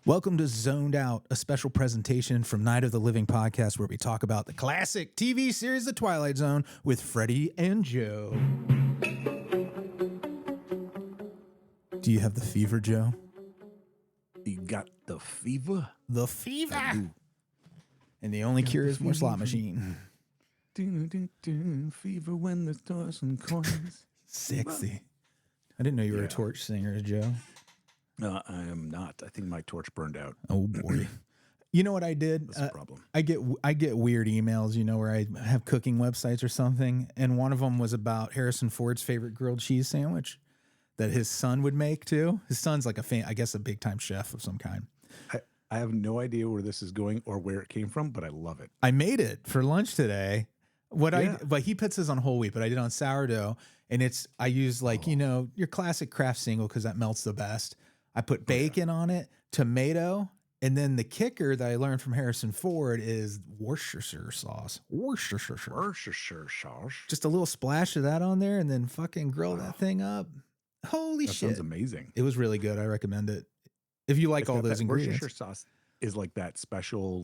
Welcome to Zoned Out, a special presentation from Night of the Living podcast where we talk about the classic TV series The Twilight Zone with Freddy and Joe. Do you have the fever, Joe? You got the fever? The fever! I do. And the only cure is more slot machine. Fever when there's toys and coins. Sexy. I didn't know you were a torch singer, Joe. I am not. I think my torch burned out. Oh, boy. You know what I did? That's a problem. I get weird emails, where I have cooking websites or something, and one of them was about Harrison Ford's favorite grilled cheese sandwich that his son would make too. His son's like a big time chef of some kind. I have no idea where this is going or where it came from, but I love it. I made it for lunch today. But he puts this on whole wheat, but I did on sourdough, and I use your classic Kraft single because that melts the best. I put bacon on it, tomato, and then the kicker that I learned from Harrison Ford is Worcestershire sauce. Worcestershire sauce. Just a little splash of that on there, and then fucking grill that thing up. Holy shit! That sounds amazing. It was really good. I recommend it if you like all those ingredients. Worcestershire sauce is like that special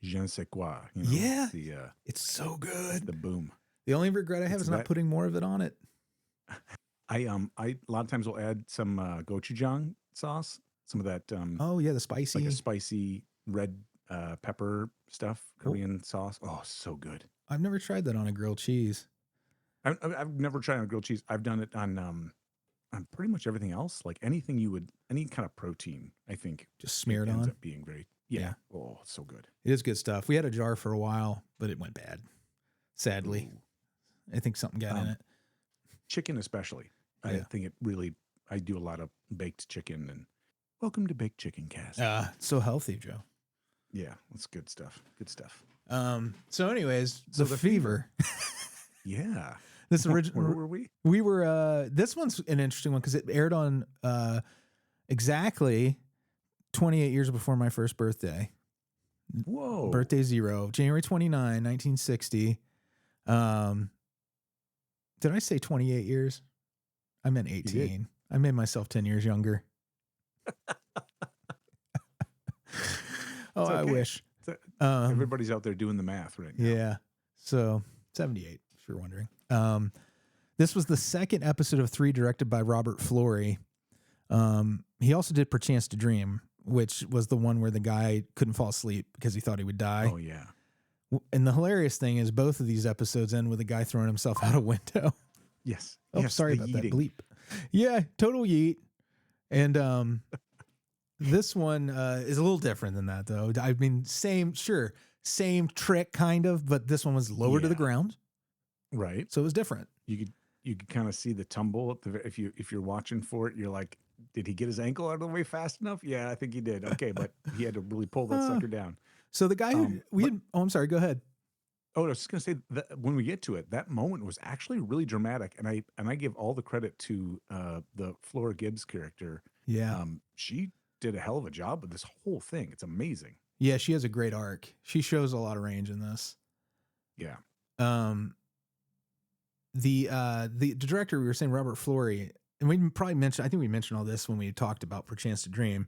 je ne sais quoi. Yeah, it's so good. The boom. The only regret I have is not putting more of it on it. I a lot of times will add some gochujang sauce, some of that. The spicy, like a spicy red pepper stuff, Korean sauce. Oh, so good. I've never tried that on a grilled cheese. I've never tried on grilled cheese. I've done it on pretty much everything else. Like any kind of protein, I think just smear it ends on. Up being very yeah. Oh, it's so good. It is good stuff. We had a jar for a while, but it went bad. Sadly, I think something got in it. Chicken especially. Yeah. I think it really, I do a lot of baked chicken, and welcome to Baked Chicken Cast. So healthy, Joe. Yeah, that's good stuff. Good stuff. So anyways, the fever. Yeah. This original, where were we? We were, this one's an interesting one because it aired on exactly 28 years before my first birthday. Whoa. Birthday 0, January 29, 1960. Did I say 28 years? I meant 18. I made myself 10 years younger. Okay. I wish. Everybody's out there doing the math right now. Yeah. So 78, if you're wondering. This was the second episode of 3 directed by Robert Florey. He also did Perchance to Dream, which was the one where the guy couldn't fall asleep because he thought he would die. Oh, yeah. And the hilarious thing is both of these episodes end with a guy throwing himself out a window. Yes. Oh, yes, sorry about that bleep. Yeah, total yeet. And this one is a little different than that, though. I mean, same trick, kind of, but this one was lower to the ground. Right. So it was different. You could kind of see the tumble. If you're watching for it, you're like, did he get his ankle out of the way fast enough? Yeah, I think he did. Okay, but he had to really pull that sucker down. So the guy I'm sorry, go ahead. Oh, I was just gonna say that when we get to it, that moment was actually really dramatic, and I give all the credit to the Flora Gibbs character. Yeah, she did a hell of a job with this whole thing. It's amazing. Yeah, she has a great arc. She shows a lot of range in this. Yeah. The director, we were saying Robert Florey, and we probably mentioned. I think we mentioned all this when we talked about Perchance to Dream.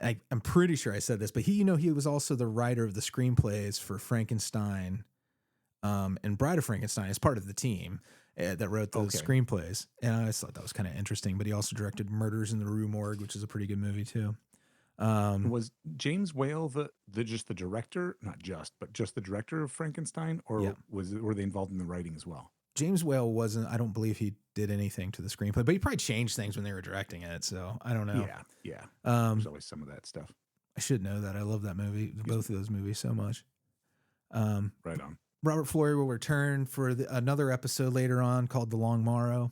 I'm pretty sure I said this, but he was also the writer of the screenplays for Frankenstein, and Bride of Frankenstein as part of the team that wrote those screenplays. And I just thought that was kind of interesting. But he also directed Murders in the Rue Morgue, which is a pretty good movie too. Was James Whale just the director? Not just, but just the director of Frankenstein, or were they involved in the writing as well? James Whale wasn't. I don't believe he did anything to the screenplay, but he probably changed things when they were directing it. So I don't know. Yeah. There's always some of that stuff. I should know that. I love that movie, both of those movies so much. Right on. Robert Florey will return for another episode later on called The Long Morrow.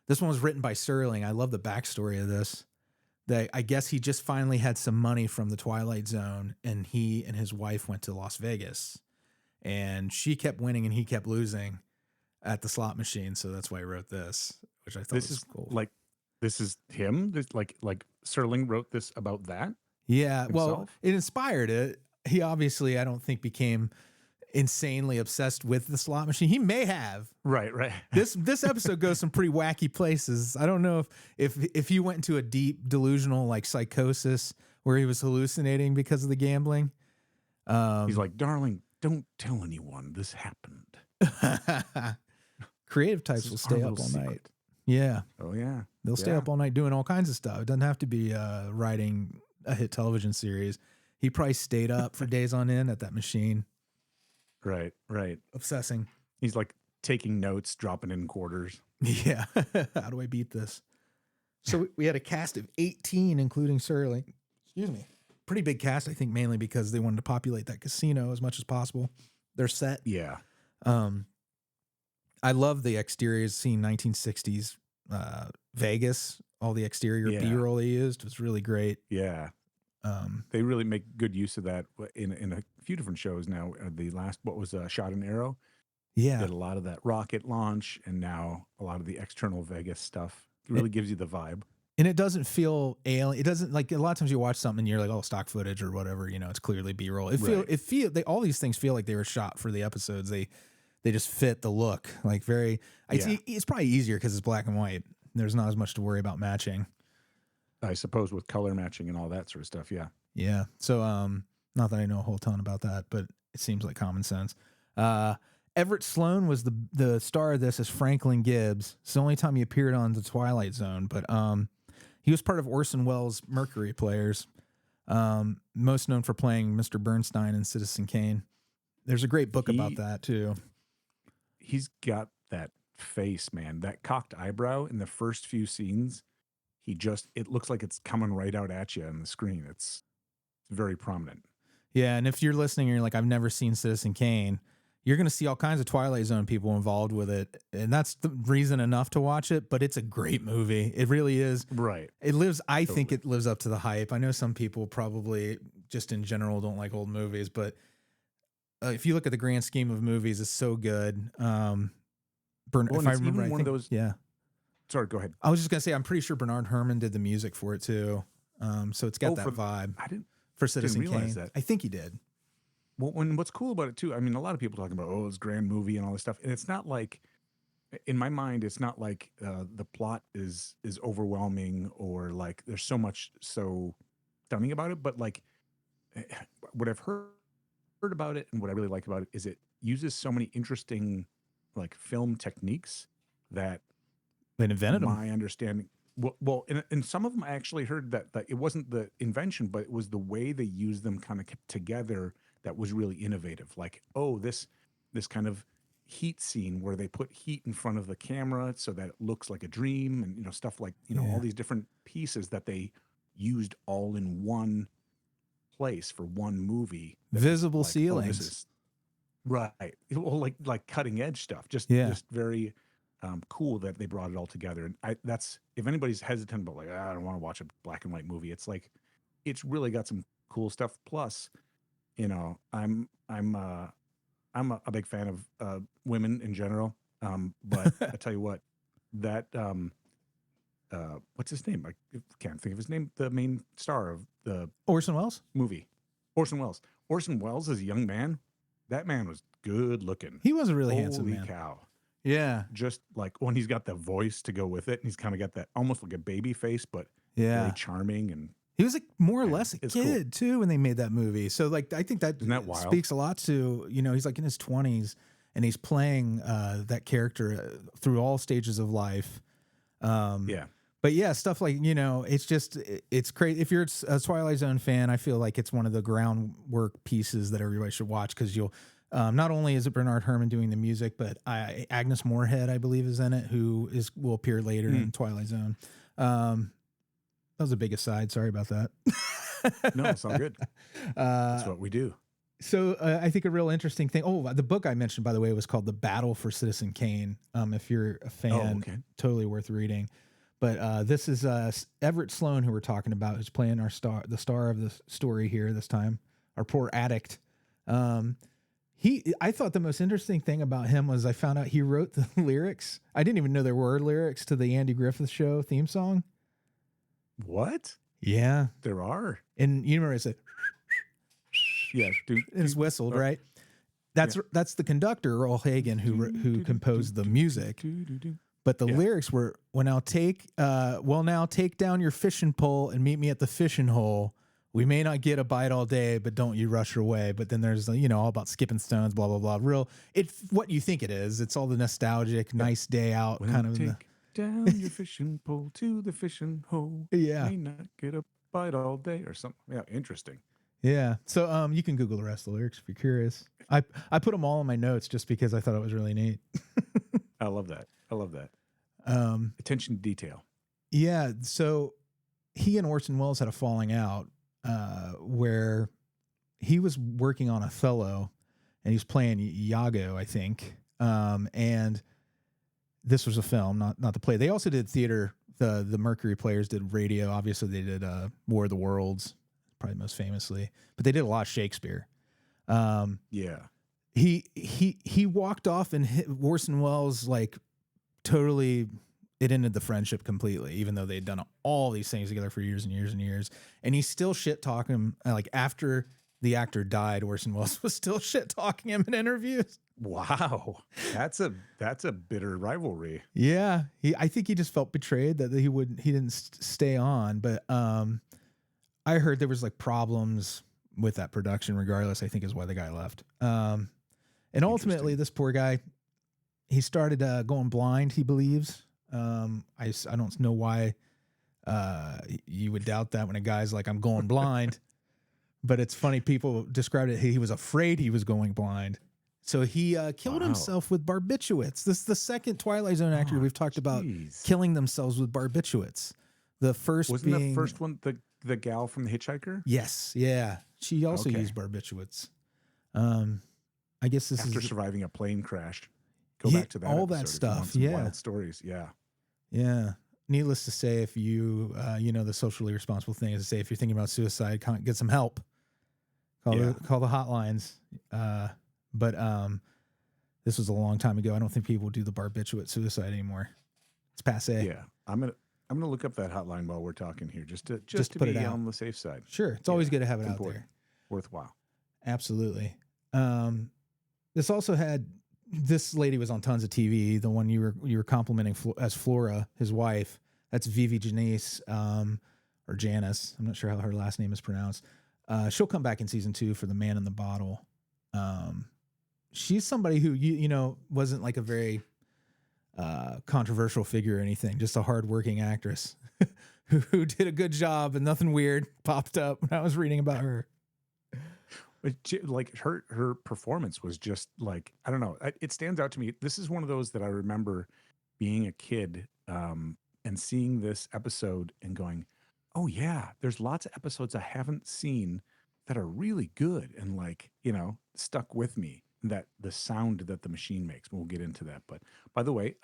This one was written by Serling. I love the backstory of this. I guess he just finally had some money from the Twilight Zone, and he and his wife went to Las Vegas, and she kept winning and he kept losing at the slot machine. So that's why he wrote this, which I thought was cool. Like, this is him. Like Serling wrote this about that. Yeah. himself? Well, it inspired it. He obviously, I don't think, became insanely obsessed with the slot machine. He may have. Right. This episode goes some pretty wacky places. I don't know if he went into a deep delusional like psychosis where he was hallucinating because of the gambling. He's like, darling, don't tell anyone this happened. Creative This types is will our stay little up all secret. night. Yeah. Oh yeah. They'll stay up all night doing all kinds of stuff. It doesn't have to be writing a hit television series. He probably stayed up for days on end at that machine. Right. Obsessing. He's like taking notes, dropping in quarters. Yeah. How do I beat this? So we had a cast of 18, including Serling. Excuse me. Pretty big cast, I think, mainly because they wanted to populate that casino as much as possible. They're set. Yeah. I love the exteriors, seeing 1960s Vegas. All the exterior B-roll they used was really great. Yeah. They really make good use of that in a few different shows now. The last, what was Shot and Arrow? Yeah. Did a lot of that rocket launch, and now a lot of the external Vegas stuff. It really gives you the vibe. And it doesn't feel alien. It doesn't, like, a lot of times you watch something and you're like, oh, stock footage or whatever, you know, it's clearly B-roll. All these things feel like they were shot for the episodes. They just fit the look, like very, it's probably easier because it's black and white. There's not as much to worry about matching. I suppose with color matching and all that sort of stuff. Yeah. Yeah. So, not that I know a whole ton about that, but it seems like common sense. Everett Sloan was the star of this as Franklin Gibbs. It's the only time he appeared on the Twilight Zone, but he was part of Orson Welles' Mercury Players, most known for playing Mr. Bernstein in Citizen Kane. There's a great book about that too. He's got that face, man, that cocked eyebrow in the first few scenes. It looks like it's coming right out at you on the screen. It's very prominent. Yeah, and if you're listening and you're like, I've never seen Citizen Kane, you're going to see all kinds of Twilight Zone people involved with it. And that's the reason enough to watch it, but it's a great movie. It really is. Right. I think it lives up to the hype. I know some people probably just in general don't like old movies, but if you look at the grand scheme of movies, it's so good. If I remember, one of those. Yeah. Sorry, go ahead. I was just going to say, I'm pretty sure Bernard Herrmann did the music for it too. So it's got that vibe. For Citizen Kane. That. I think he did. Well, what's cool about it too, I mean, a lot of people talking about, it's a grand movie and all this stuff. And it's not like, in my mind, it's not like the plot is overwhelming or like there's so much so stunning about it. But like what I've heard about it and what I really like about it is it uses so many interesting like film techniques that they invented them. My understanding. Well, and some of them I actually heard that it wasn't the invention, but it was the way they used them kind of together that was really innovative. Like, this kind of heat scene where they put heat in front of the camera so that it looks like a dream, and stuff like all these different pieces that they used all in one place for one movie. Visible ceilings. This is, right. Well, like cutting edge stuff. Just very cool that they brought it all together. And that's, if anybody's hesitant about like, I don't want to watch a black and white movie, it's like, it's really got some cool stuff. Plus, I'm a big fan of women in general. But I tell you what, that what's his name? I can't think of his name. The main star of the Orson Welles movie. Orson Welles. Orson Welles as a young man. That man was good looking. He was a really handsome man. Holy cow. Yeah. Just like when he's got the voice to go with it, and he's kind of got that almost like a baby face, but very charming. And he was like more or less a kid too when they made that movie. So like, I think that speaks a lot to, he's like in his 20s and he's playing that character through all stages of life. But yeah, stuff like, it's great. If you're a Twilight Zone fan, I feel like it's one of the groundwork pieces that everybody should watch, because you'll, not only is it Bernard Herrmann doing the music, but Agnes Moorehead, I believe, is in it, who will appear later in Twilight Zone. That was a big aside. Sorry about that. No, it's all good. That's what we do. So I think a real interesting thing. Oh, the book I mentioned, by the way, was called The Battle for Citizen Kane. If you're a fan, totally worth reading. But this is Everett Sloan, who we're talking about, who's playing the star of the story here this time, our poor addict. I thought the most interesting thing about him was I found out he wrote the lyrics. I didn't even know there were lyrics to the Andy Griffith Show theme song. What? Yeah. There are. And you remember I said, yeah, it's whistled, right? That's the conductor, Earl Hagen, who composed the music. But the lyrics were, now take down your fishing pole and meet me at the fishing hole. we may not get a bite all day, but don't you rush your way. But then there's, all about skipping stones, blah, blah, blah. It's what you think it is. It's all the nostalgic, nice day out When kind of. take down your fishing pole to the fishing hole. Yeah. May not get a bite all day or something. Yeah, interesting. Yeah. So you can Google the rest of the lyrics if you're curious. I put them all in my notes just because I thought it was really neat. I love that. Attention to detail. Yeah. So he and Orson Welles had a falling out where he was working on Othello and he was playing Iago, I think. And this was a film, not the play. They also did theater. The Mercury Players did radio. Obviously, they did War of the Worlds, probably most famously. But they did a lot of Shakespeare. Yeah. He walked off and hit Orson Welles like totally. It ended the friendship completely, even though they'd done all these things together for years and years and years. And he's still shit talking him. Like after the actor died, Orson Welles was still shit talking him in interviews. Wow, that's a bitter rivalry. Yeah, I think he just felt betrayed that he didn't stay on. But I heard there was like problems with that production. Regardless, I think is why the guy left. And ultimately, this poor guy, he started going blind. He believes. I don't know why you would doubt that when a guy's like, I'm going blind. But it's funny. People described it. He was afraid he was going blind. So he killed himself with barbiturates. This is the second Twilight Zone actor we've talked about killing themselves with barbiturates. The first wasn't the first one the gal from The Hitchhiker? Yes, yeah. She also used barbiturates. I guess this after is surviving a plane crash. Go back to that. All that stuff. Yeah, wild stories. Yeah, yeah. Needless to say, if you the socially responsible thing is to say if you're thinking about suicide, get some help. Call the hotlines. But this was a long time ago. I don't think people do the barbiturate suicide anymore. It's passé. Yeah, I'm gonna look up that hotline while we're talking here, just to put be it out on the safe side. Sure, it's always good to have it out there. Worthwhile. Absolutely. This also had this lady was on tons of TV. The one you were complimenting as Flora, his wife. That's Vivi Janice, or Janice. I'm not sure how her last name is pronounced. She'll come back in season 2 for The Man in the Bottle. She's somebody who wasn't like a very controversial figure or anything, just a hardworking actress who did a good job and nothing weird popped up when I was reading about her. But like her performance was just like, I don't know. It stands out to me. This is one of those that I remember being a kid and seeing this episode and going, oh yeah, there's lots of episodes I haven't seen that are really good and like, stuck with me. That the sound that the machine makes. We'll get into that. But by the way,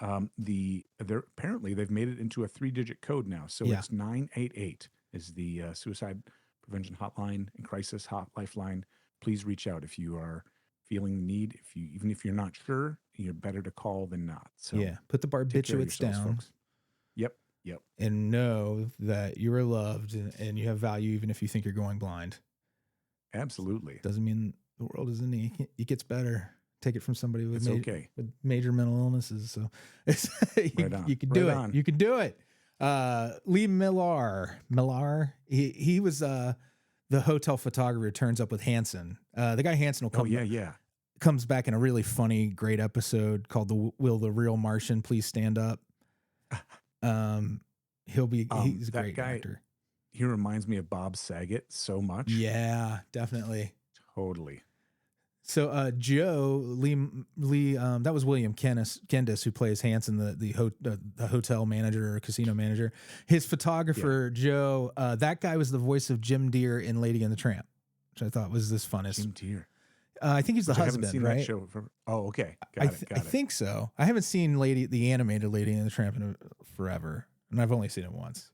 apparently they've made it into a 3-digit code now. So it's 988 is the suicide prevention hotline and crisis lifeline. Please reach out if you are feeling the need. Even if you're not sure, you're better to call than not. So put the barbiturates down. Folks. Yep. And know that you are loved and you have value, even if you think you're going blind. Absolutely. Doesn't mean the world is ending. It gets better. Take it from somebody with with major mental illnesses. So you can do it. You can do it. Lee Millar. He was the hotel photographer who turns up with Hanson. The guy Hanson will come. Comes back in a really funny, great episode called "Will the Real Martian Please Stand Up?" He's a great actor. He reminds me of Bob Saget so much. Yeah, definitely. Totally. So Joe Lee, that was William Kendis who plays Hanson, the hotel manager or casino manager. His photographer Joe, that guy was the voice of Jim Deere in Lady and the Tramp, which I thought was this funnest. Jim Deere. I think he's the husband, I haven't seen right? That show okay. Got it. I think so. I haven't seen the animated Lady and the Tramp in forever, and I've only seen it once.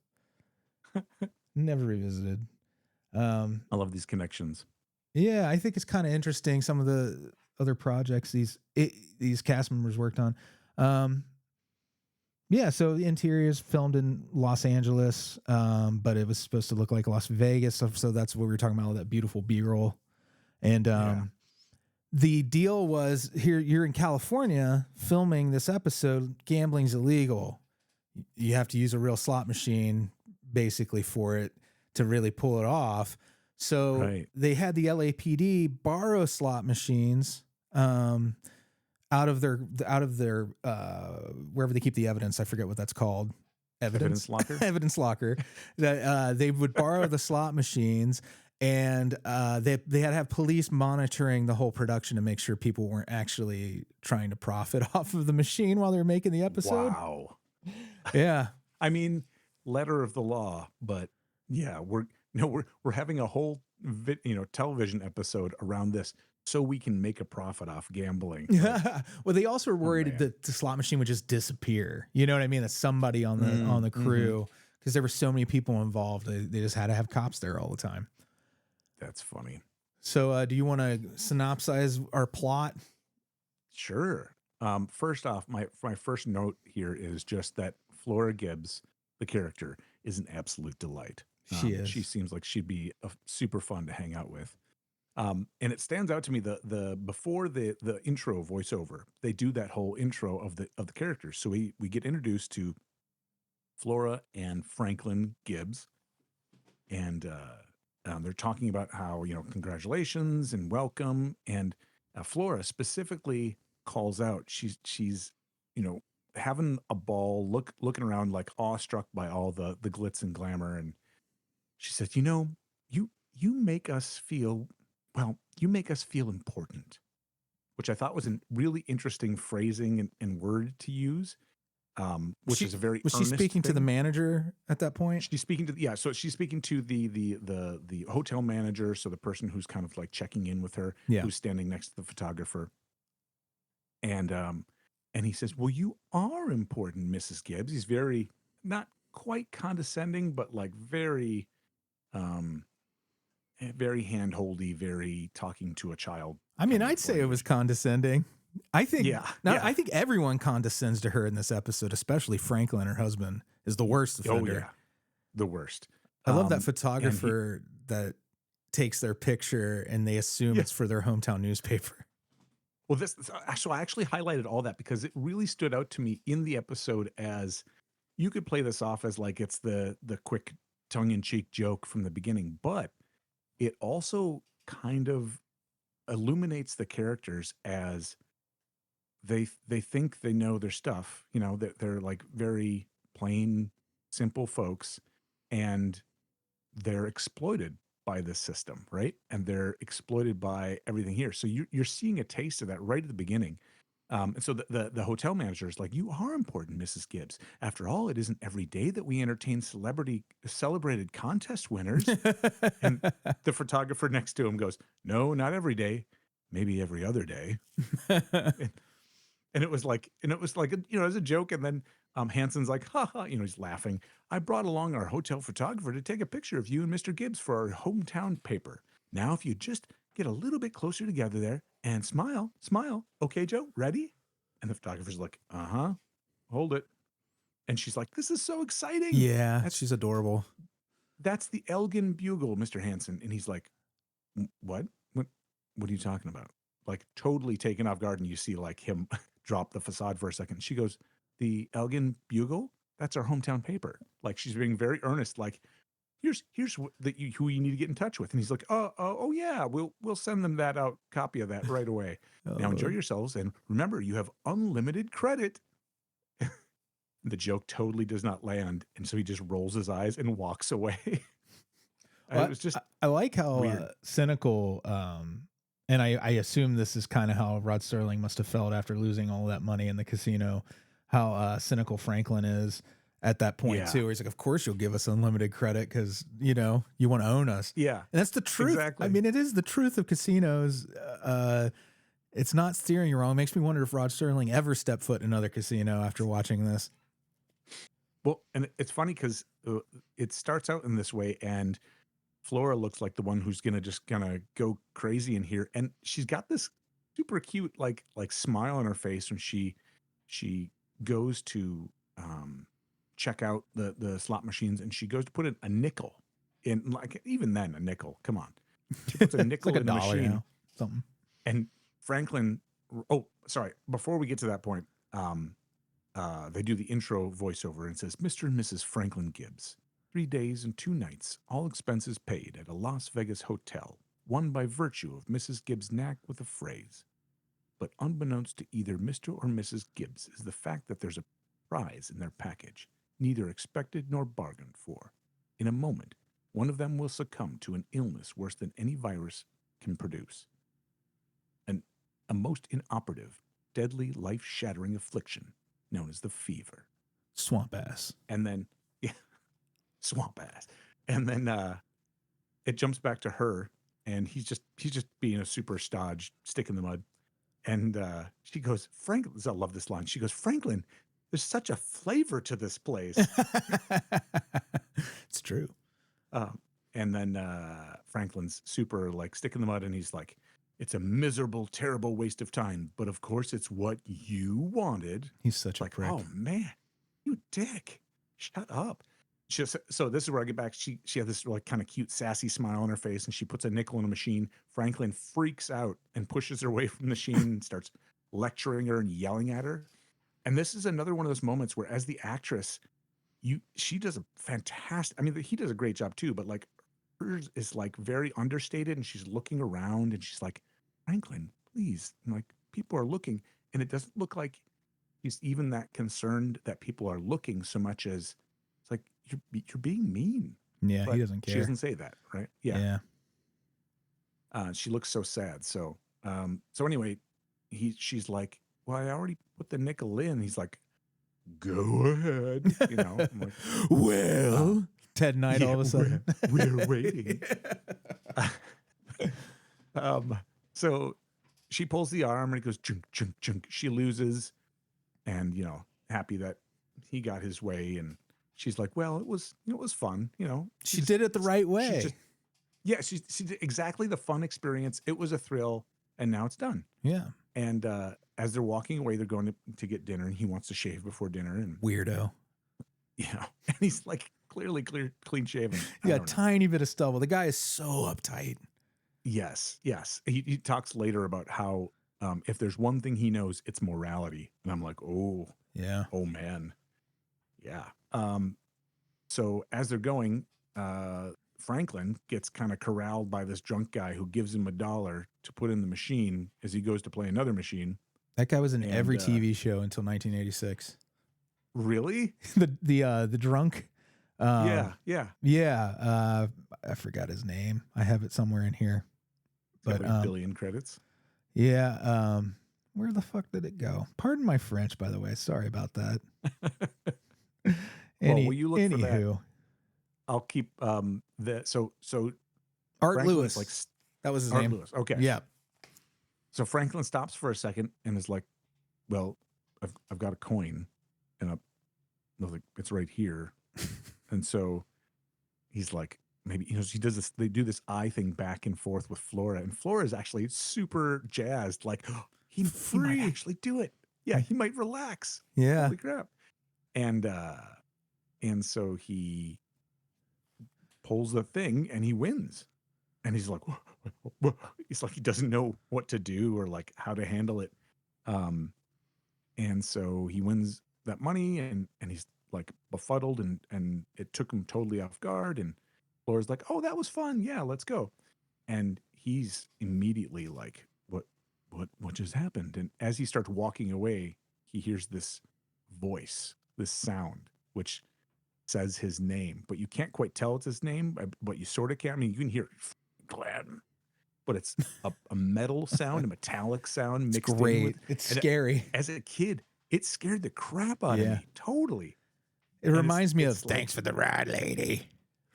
Never revisited. I love these connections. Yeah, I think it's kind of interesting. Some of the other projects these cast members worked on. So the interiors filmed in Los Angeles, but it was supposed to look like Las Vegas. So that's what we were talking about, all that beautiful B-roll. And the deal was here, you're in California filming this episode, gambling's illegal. You have to use a real slot machine basically for it to really pull it off. So Right. they had the LAPD borrow slot machines out of their wherever they keep the evidence. I forget what that's called. Evidence locker. Evidence locker. That they would borrow the slot machines, and they had to have police monitoring the whole production to make sure people weren't actually trying to profit off of the machine while they were making the episode. Wow. Yeah. I mean, letter of the law, but yeah, we're having a whole television episode around this so we can make a profit off gambling. Like, Well, they also were oh worried man. that the slot machine would just disappear. You know what I mean? That somebody on the crew, because there were so many people involved, they just had to have cops there all the time. That's funny. So, do you want to synopsize our plot? Sure. First off, my first note here is just that Flora Gibbs, the character, is an absolute delight. She is. She seems like she'd be super fun to hang out with. And it stands out to me the before the intro voiceover, they do that whole intro of the characters. So we get introduced to Flora and Franklin Gibbs, and they're talking about how, congratulations and welcome. And Flora specifically calls out, she's having a ball, looking around like awestruck by all the glitz and glamour, and she says, you make us feel, well, you make us feel important, which I thought was a really interesting phrasing and word to use. Which is a very was she speaking to the manager at that point? She's speaking to so she's speaking to the hotel manager, so the person who's kind of like checking in with her, who's standing next to the photographer. And he says, "Well, you are important, Mrs. Gibbs." He's very, not quite condescending, but like very very hand-holdy, very talking to a child. I mean, I'd say it was condescending. I think, I think everyone condescends to her in this episode, especially Franklin, her husband, is the worst offender. Oh yeah, the worst. I love that photographer that takes their picture and they assume it's for their hometown newspaper. Well, so I actually highlighted all that because it really stood out to me in the episode. As you could play this off as like it's the quick tongue-in-cheek joke from the beginning, but it also kind of illuminates the characters as they think they know their stuff, that they're like very plain, simple folks, and they're exploited by this system, right? And they're exploited by everything here. So you're seeing a taste of that right at the beginning. And so the hotel manager is like, "You are important, Mrs. Gibbs. After all, it isn't every day that we entertain celebrated contest winners." And the photographer next to him goes, "No, not every day. Maybe every other day." And it was like, as a joke. And then Hanson's like, "Ha ha," he's laughing. "I brought along our hotel photographer to take a picture of you and Mr. Gibbs for our hometown paper. Now, if you just get a little bit closer together there and smile. Okay, Joe, ready?" And the photographer's like, "Uh-huh, hold it." And she's like, "This is so exciting." Yeah, she's adorable. "That's the Elgin Bugle, Mr. Hanson." And he's like, What are you talking about?" Like totally taken off guard. And you see like him drop the facade for a second. She goes, "The Elgin Bugle? That's our hometown paper." Like she's being very earnest. Like, here's who you need to get in touch with. And he's like, oh yeah, we'll send them that copy of that right away. Now enjoy yourselves, and remember, you have unlimited credit. The joke totally does not land, and so he just rolls his eyes and walks away. Well, it was just I like how cynical, and I assume this is kind of how Rod Serling must have felt after losing all that money in the casino, how cynical Franklin is at that point too. Where he's like, "Of course you'll give us unlimited credit because, you want to own us." Yeah. And that's the truth. Exactly. I mean, it is the truth of casinos. It's not steering you wrong. It makes me wonder if Rod Serling ever stepped foot in another casino after watching this. Well, and it's funny because it starts out in this way, and Flora looks like the one who's gonna just go crazy in here, and she's got this super cute like smile on her face when she goes to check out the slot machines, and she goes to put in a nickel in, like, even then a nickel. Come on, she puts a nickel like in a the dollar machine, now, something. And Franklin. Oh, sorry. Before we get to that point, they do the intro voiceover and it says, "Mr. and Mrs. Franklin Gibbs." 3 days and 2 nights, all expenses paid, at a Las Vegas hotel, won by virtue of Mrs. Gibbs' knack with a phrase. But unbeknownst to either Mr. or Mrs. Gibbs is the fact that there's a prize in their package, neither expected nor bargained for. In a moment, one of them will succumb to an illness worse than any virus can produce. A most inoperative, deadly, life-shattering affliction known as the fever. Swamp ass. And then, yeah, swamp ass. And then it jumps back to her, and he's just being a super stodge, stick in the mud. And she goes, Franklin, I love this line. She goes, Franklin, there's such a flavor to this place. It's true. And then Franklin's super like stick in the mud, and he's like, it's a miserable, terrible waste of time. But of course, it's what you wanted. He's such a like, prick. oh man, you dick. Shut up. So this is where I get back. She had this like kind of cute, sassy smile on her face, and she puts a nickel in a machine. Franklin freaks out and pushes her away from the machine and starts lecturing her and yelling at her. And this is another one of those moments where, as the actress, she does a fantastic. I mean, he does a great job too, but like hers is like very understated, and she's looking around, and she's like, Franklin, please, and like people are looking, and it doesn't look like he's even that concerned that people are looking so much as it's like you're being mean. Yeah, But he doesn't care. She doesn't say that, right? Yeah. She looks so sad. So anyway, she's like, well, I already put the nickel in. He's like, go ahead. You know, I'm like, well, Ted Knight all of a sudden. We're waiting. So she pulls the arm, and it goes chunk, chunk, chunk. She loses, and happy that he got his way. And she's like, well, it was fun. She did it the right way. She did exactly the fun experience. It was a thrill, and now it's done. Yeah. And as they're walking away, they're going to get dinner, and he wants to shave before dinner. And weirdo. And he's like clearly clean shaven. Yeah, a tiny bit of stubble. The guy is so uptight. Yes. He talks later about how if there's one thing he knows, it's morality. And I'm like, oh, yeah. Oh, man. Yeah. So as they're going, Franklin gets kind of corralled by this drunk guy who gives him $1 to put in the machine as he goes to play another machine. That guy was in every TV show until 1986. Really? The drunk. Yeah. I forgot his name. I have it somewhere in here. But like billion credits. Yeah. Where the fuck did it go? Pardon my French, by the way. Sorry about that. Will you look for that? Anywho. I'll keep so Art Franklin Lewis. like that was his Art name. Lewis. Okay. Yeah. So Franklin stops for a second and is like, well, I've got a coin, and I was like, it's right here. And so he's like, maybe, he does this, they do this eye thing back and forth with Flora, and Flora is actually super jazzed. Like, oh, he might actually do it. Yeah. He might relax. Yeah. Holy crap. And so he pulls the thing and he wins. And he's like, whoa. He's like, he doesn't know what to do or like how to handle it. And so he wins that money, and he's like befuddled, and it took him totally off guard. And Flora's like, oh, that was fun. Yeah, let's go. And he's immediately like, what just happened? And as he starts walking away, he hears this voice, this sound, which says his name, but you can't quite tell it's his name, but you sort of can. I mean, you can hear Gladden, but it's a metal sound, a metallic sound mixed it's great. in with. It's scary. As a kid, it scared the crap out of me. Totally. It reminds me of Thanks for the Ride, Lady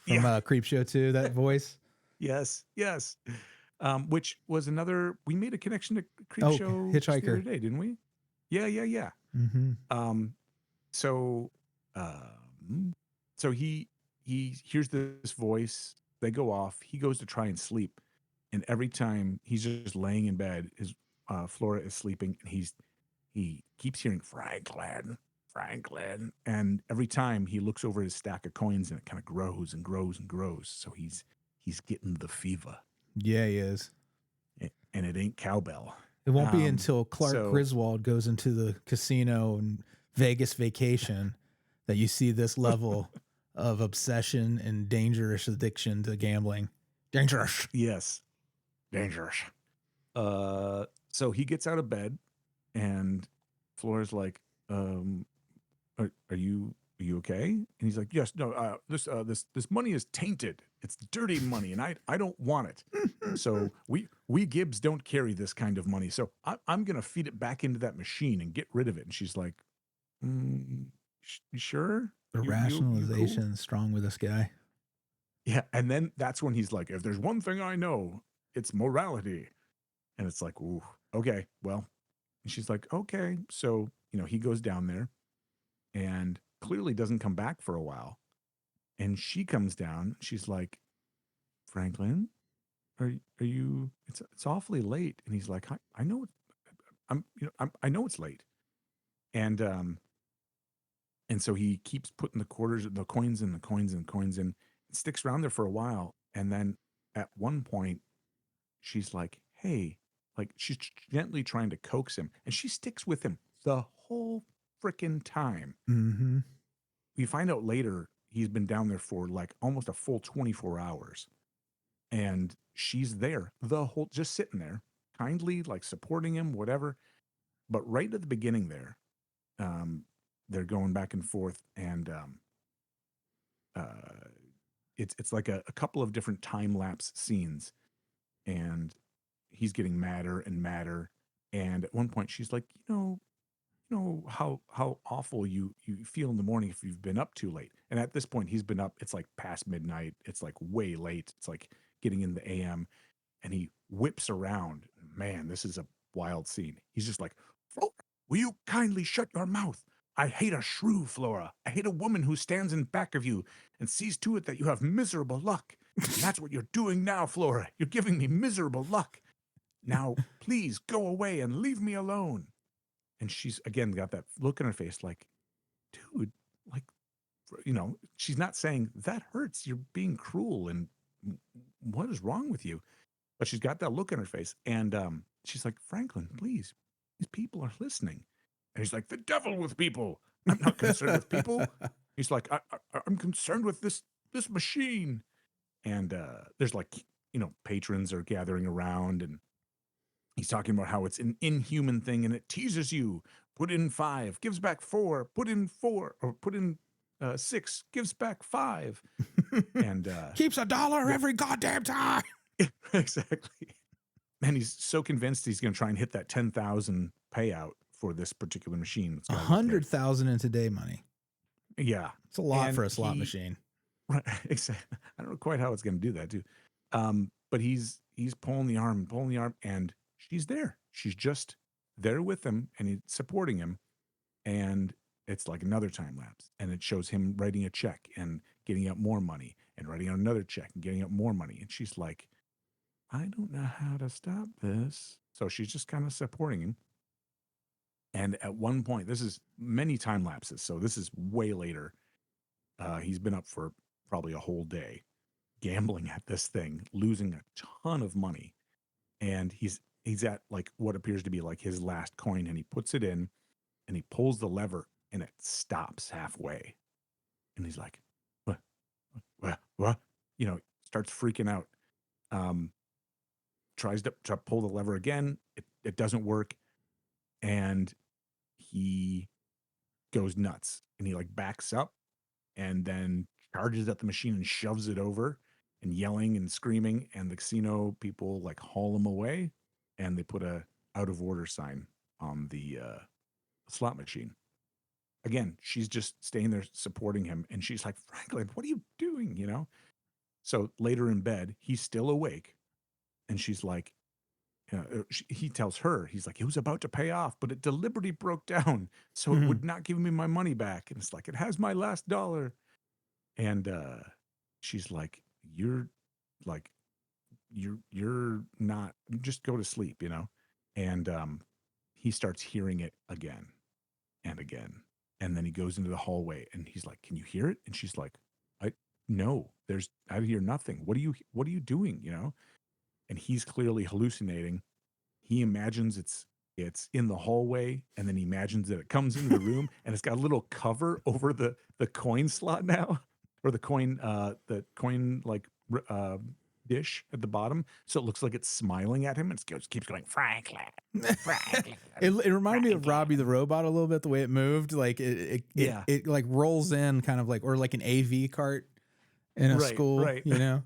from Creepshow 2, that voice. Yes. Which was another, we made a connection to Creepshow Hitchhiker the other day, didn't we? Yeah. Mm-hmm. So he hears this voice. They go off. He goes to try and sleep, and every time he's just laying in bed, his Flora is sleeping, and he keeps hearing Franklin, and every time he looks over his stack of coins, and it kind of grows and grows and grows. So he's getting the fever. Yeah, he is. And it ain't cowbell. It won't be until Clark Griswold goes into the casino and Vegas Vacation that you see this level of obsession and dangerous addiction to gambling. Dangerous. Yes. Dangerous. So he gets out of bed and Flora's like, are you okay? And he's like, yes, no, this money is tainted. It's dirty money, and I don't want it. So we Gibbs don't carry this kind of money. So I'm gonna feed it back into that machine and get rid of it. And she's like, you sure? The You cool? rationalization is strong with this guy. Yeah, and then that's when he's like, if there's one thing I know, it's morality. And it's like, ooh, okay, well. And she's like, okay. So, he goes down there and clearly doesn't come back for a while. And she comes down. She's like, Franklin, are you? It's awfully late. And he's like, I know I know it's late. And so he keeps putting the coins in, and sticks around there for a while. And then at one point, she's like, hey, like she's gently trying to coax him, and she sticks with him the whole freaking time. Mm-hmm. We find out later he's been down there for like almost a full 24 hours. And she's there just sitting there, kindly like supporting him, whatever. But right at the beginning there, they're going back and forth, and it's like a couple of different time lapse scenes, and he's getting madder and madder. And at one point, she's like, how awful you feel in the morning if you've been up too late. And at this point, he's been up. It's like past midnight. It's like way late. It's like getting in the AM, and he whips around. Man, this is a wild scene. He's just like, Flora, will you kindly shut your mouth? I hate a shrew, Flora. I hate a woman who stands in back of you and sees to it that you have miserable luck. And that's what you're doing now, Flora. You're giving me miserable luck. Now, please go away and leave me alone. And she's, again, got that look in her face like, dude, like, she's not saying, that hurts. You're being cruel. And what is wrong with you? But she's got that look in her face. And she's like, Franklin, please, these people are listening. And he's like, the devil with people. I'm not concerned with people. He's like, I'm concerned with this machine. And there's like, patrons are gathering around, and he's talking about how it's an inhuman thing and it teases you. Put in 5, gives back 4. Put in 4, or put in 6, gives back 5. And keeps $1 every goddamn time. Exactly. And he's so convinced he's going to try and hit that 10,000 payout for this particular machine. 100,000 in today money. Yeah, it's a lot for a slot machine. Right. Exactly. I don't know quite how it's going to do that too. But he's pulling the arm, and she's there. She's just there with him, and he's supporting him. And it's like another time lapse, and it shows him writing a check and getting out more money, and writing out another check and getting out more money. And she's like, I don't know how to stop this. So she's just kind of supporting him. And at one point, this is many time lapses, so this is way later. He's been up for probably a whole day gambling at this thing, losing a ton of money. And he's at like what appears to be like his last coin, and he puts it in, and he pulls the lever, and it stops halfway. And he's like, what? Starts freaking out. Tries to pull the lever again. It doesn't work. And he goes nuts, and he like backs up and then charges at the machine and shoves it over, and yelling and screaming. And the casino people like haul him away, and they put a out of order sign on the slot machine. Again, she's just staying there supporting him, and she's like, Franklin, what are you doing? So later in bed, he's still awake, and she's like, he tells her, he's like, it was about to pay off, but it deliberately broke down, so it would not give me my money back. And it's like, it has my last dollar. And she's like, you're not, just go to sleep, And he starts hearing it again and again. And then he goes into the hallway, and he's like, can you hear it? And she's like, no, I hear nothing. What are you doing? And he's clearly hallucinating. He imagines it's in the hallway, and then he imagines that it comes into the room, and it's got a little cover over the coin slot now, or the coin like dish at the bottom, so it looks like it's smiling at him, and it keeps going, Franklin, Franklin. It reminded me of Franklin. Robbie the Robot a little bit, the way it moved. Like Yeah. it like rolls in kind of like, or like an AV cart in a school, Right. you know?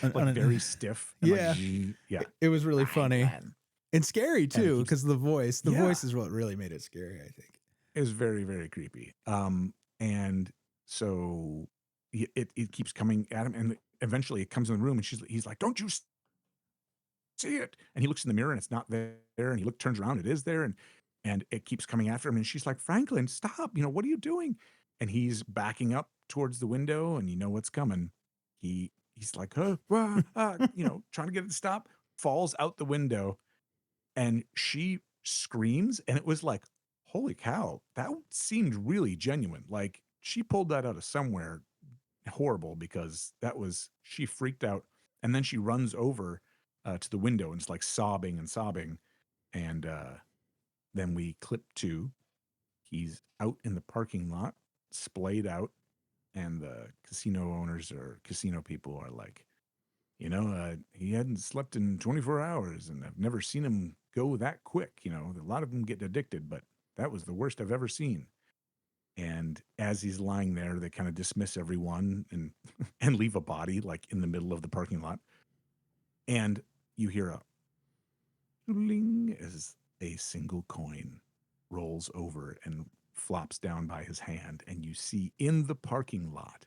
Like very stiff. And Yeah. Like, yeah. It was really funny and scary too, keeps- because the voice Yeah. is what really made it scary, I think. It was very, very creepy. And so it keeps coming at him, and eventually it comes in the room, and he's like, "Don't you see it?" And he looks in the mirror, and it's not there. And he turns around, it is there, and it keeps coming after him. And she's like, "Franklin, stop! What are you doing?" And he's backing up towards the window, and what's coming. He's like, trying to get it to stop. Falls out the window, and she screams, and it was like, holy cow, that seemed really genuine. Like, she pulled that out of somewhere horrible, because she freaked out, and then she runs over to the window and is like sobbing and sobbing. And then we clip to, he's out in the parking lot, splayed out, and the casino owners or casino people are like, he hadn't slept in 24 hours, and I've never seen him go that quick. A lot of them get addicted, but that was the worst I've ever seen. And as he's lying there, they kind of dismiss everyone and and leave a body like in the middle of the parking lot. And you hear a ding as a single coin rolls over and flops down by his hand, and you see in the parking lot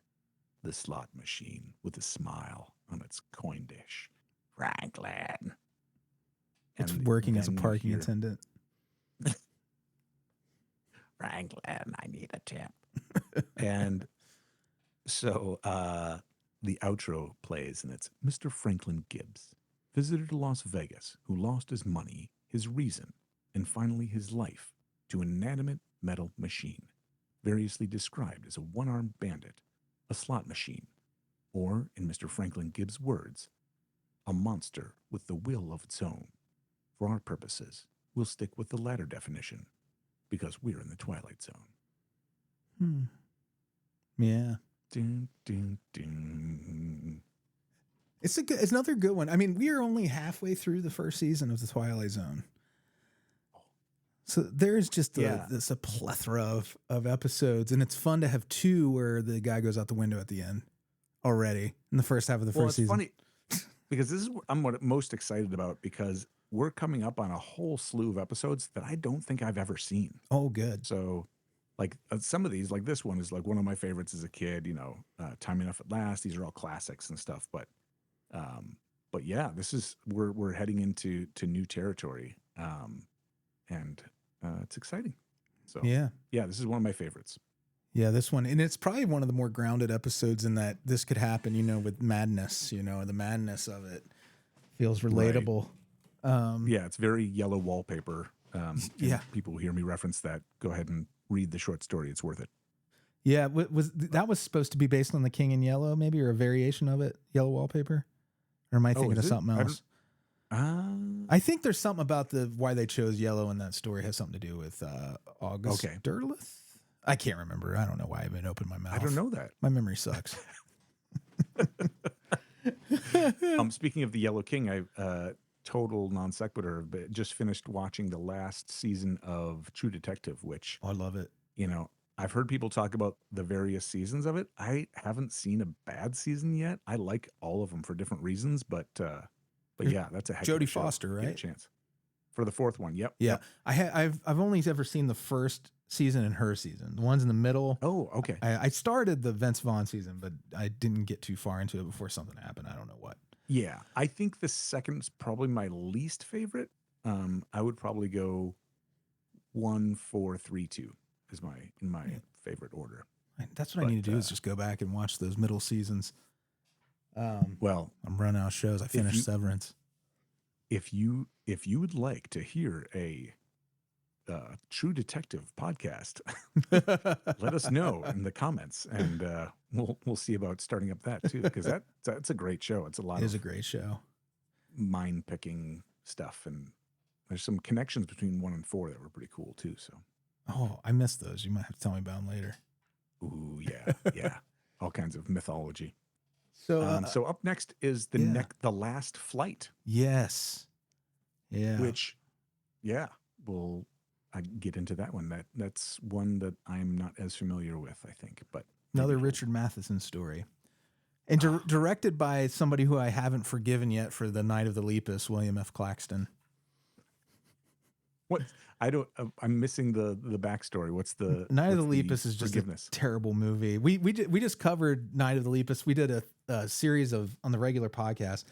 the slot machine with a smile on its coin dish. Franklin. It's And working as a then you parking hear, attendant. Franklin, I need a tip. And so the outro plays, and it's Mr. Franklin Gibbs, visitor to Las Vegas, who lost his money, his reason, and finally his life to an inanimate metal machine, variously described as a one-armed bandit, a slot machine, or, in Mr. Franklin Gibbs' words, a monster with the will of its own. For our purposes, we'll stick with the latter definition, because we're in the Twilight Zone. Yeah. Dun, dun, dun. It's another good one. I mean, we are only halfway through the first season of the Twilight Zone. So there's just a plethora of episodes, and it's fun to have two where the guy goes out the window at the end already in the first half of the first season. It's funny because this is what I'm most excited about, because we're coming up on a whole slew of episodes that I don't think I've ever seen. Oh, good. So like some of these, like this one is like one of my favorites as a kid, Time Enough at Last. These are all classics and stuff. But yeah, this is, we're heading into new territory. And it's exciting. So yeah, this is one of my favorites. Yeah, this one, and it's probably one of the more grounded episodes in that this could happen, with madness, the madness of it feels relatable. Right. It's very yellow wallpaper. Yeah. People who hear me reference that, go ahead and read the short story. It's worth it. Yeah. That was supposed to be based on The King in Yellow, maybe, or a variation of it, Yellow Wallpaper? Or am I thinking of something else? I think there's something about why they chose yellow in that story has something to do with August Derleth. I can't remember. I don't know why I haven't opened my mouth. I don't know that. My memory sucks. Speaking of the Yellow King, I total non sequitur, but just finished watching the last season of True Detective, which I love it. I've heard people talk about the various seasons of it. I haven't seen a bad season yet. I like all of them for different reasons, but yeah, that's a heck of a Jodie show. Foster, right? Give it a chance for the fourth one. Yep. Yeah. Yep. I've only ever seen the first season and her season. The ones in the middle. Oh, okay. I started the Vince Vaughn season, but I didn't get too far into it before something happened. I don't know what. Yeah, I think the second's probably my least favorite. I would probably go 1, 4, 3, 2 is in my favorite order. That's what I need to do is just go back and watch those middle seasons. Well, I'm running out of shows. I finished Severance. If you would like to hear a True Detective podcast, let us know in the comments, and we'll see about starting up that too, because that's a great show. It's a great show, mind picking stuff, and there's some connections between 1 and 4 that were pretty cool too. So, I missed those. You might have to tell me about them later. Ooh, yeah, yeah. all kinds of mythology. So, So up next is the Last Flight. Yes. Yeah. Which, we'll get into that one. That's one that I'm not as familiar with, I think. But another Richard Matheson story. And directed by somebody who I haven't forgiven yet for the Night of the Lepus, William F. Claxton. What? I don't. I'm missing the backstory. What's the Night of the Lepus is just a terrible movie. We just covered Night of the Lepus. We did a series on the regular podcast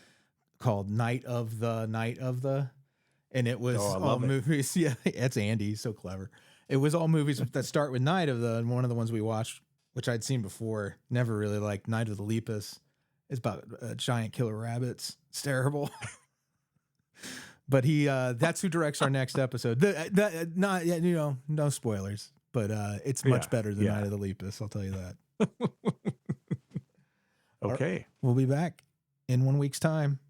called Night of the, and it was all movies. Yeah, it's Andy. He's so clever. It was all movies that start with Night of the, and one of the ones we watched, which I'd seen before, never really liked, Night of the Lepus. It's about giant killer rabbits. It's terrible. But that's who directs our next episode. No spoilers, but it's much better than Night of the Lepus. I'll tell you that. Okay. We'll be back in 1 week's time.